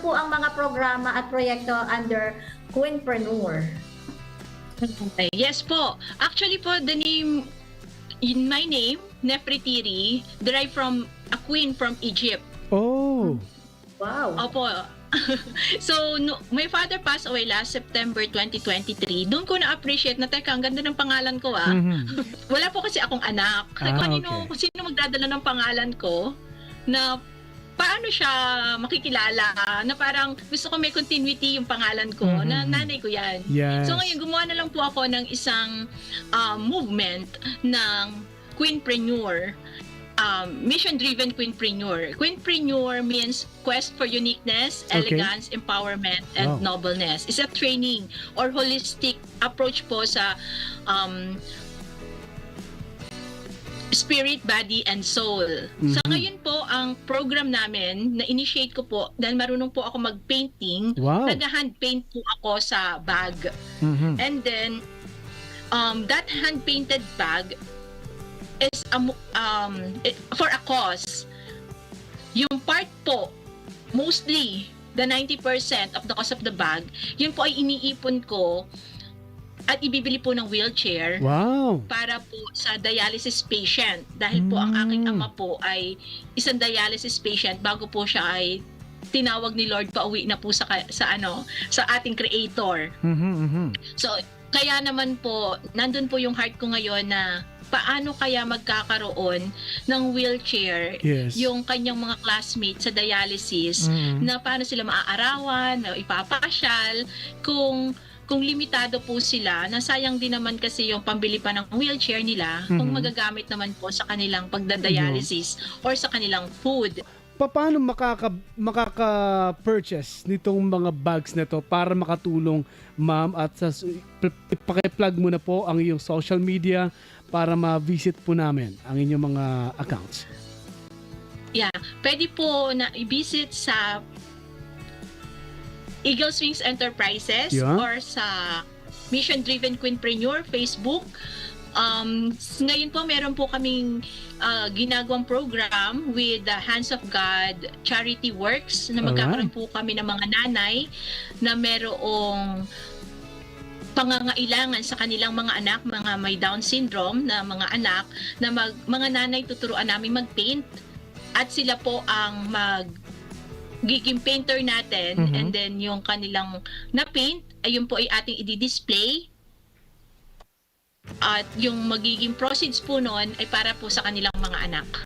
po ang mga programa at proyekto under Queenpreneur? Okay. Yes po. Actually po, the name, in my name, Nefertiti, derived from a queen from Egypt. Oh. Wow. Opo. So, my father passed away last September 2023. Doon ko na-appreciate na, teka, ang ganda ng pangalan ko ah. Wala po kasi akong anak. Kung sino magdadala ng pangalan ko, na paano siya makikilala, na parang gusto ko may continuity yung pangalan ko, na nanay ko yan. Yes. So ngayon, gumawa na lang po ako ng isang movement ng Queenpreneur, mission-driven Queenpreneur. Queenpreneur means quest for uniqueness, elegance, empowerment, and nobleness. It's a training or holistic approach po sa spirit, body, and soul. So ngayon po, ang program namin, na-initiate ko po, dahil marunong po ako mag-painting, nag-hand paint po ako sa bag. And then, that hand-painted bag is for a cause. Yung part po, mostly, the 90% of the cost of the bag, yun po ay iniipon ko at ibibili po ng wheelchair para po sa dialysis patient. Dahil po ang aking ama po ay isang dialysis patient bago po siya ay tinawag ni Lord pauwi na po sa ating creator. So, kaya naman po, nandun po yung heart ko ngayon na paano kaya magkakaroon ng wheelchair yung kanyang mga classmates sa dialysis, na paano sila maaarawan, na ipapasyal, kung limitado po sila, na sayang din naman kasi yung pambili pa ng wheelchair nila kung magagamit naman po sa kanilang pagdadialysis or sa kanilang food. Paano makaka-purchase nitong mga bags na to para makatulong, ma'am? At paki-plug mo na po ang iyong social media para ma-visit po namin ang inyong mga accounts. Yeah, pwede po na i-visit sa Eagle Wings Enterprises or sa Mission Driven Queenpreneur Facebook. Ngayon po meron po kaming ginagawang program with the Hands of God Charity Works, na magkakaroon po kami ng mga nanay na merong pangangailangan sa kanilang mga anak, mga may Down syndrome na mga anak, na mga nanay tuturuan namin mag-paint, at sila po ang giging painter natin, and then yung kanilang na-paint, ayun po ay ating i-display, at yung magiging proceeds po noon ay para po sa kanilang mga anak.